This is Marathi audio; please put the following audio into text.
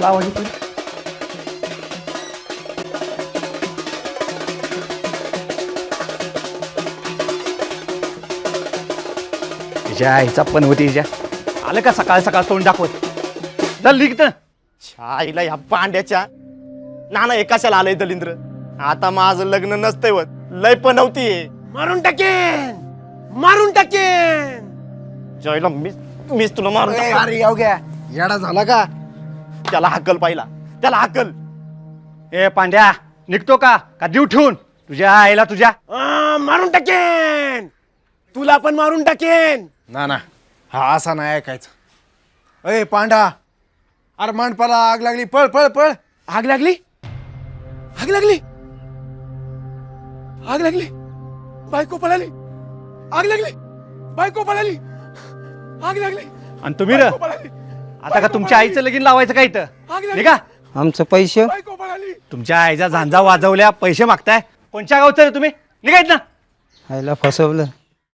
कसला आवाज येतो? तिच्या आईचा पण होती तिच्या आलं का सकाळ सकाळ तोंड दाखवत चल लिखत आईला ह्या पांड्याच्या नाना एकाशाला आलंय दलिंद्र. आता माझं लग्न नसतंय होत, लय पण नव्हती मारून टाकेन जयला मीच तुला मारून टाकेन. अरे येऊ घ्या येडा झाला का? त्याला हाकल पाहिला, त्याला हाकल. ए पांड्या निघतो का देऊ ठेवून तुझ्या आईला तुझ्या? मारून टाकेन, तुला पण मारून टाकेन. ना हा असा नाही ऐकायचा. अय पांडा, अरे मांडपाला आग लागली, पळ पळ पळ. आग लागली, आग लागली, आग लागली, बायको पळाली, आग लागली, बायको पळाली, आग लागली. आणि तुम्ही र बायको पळाली, आता का तुमच्या आईचं लगीन लावायचं काय इथं? आग लागली, निघा. आमचं पैसे बायको पळाली. तुमच्या आईचा झांजा वाजवल्या पैसे मागताय. कोणत्या गावचं रे तुम्ही? निघायत ना. आईला फसवलं.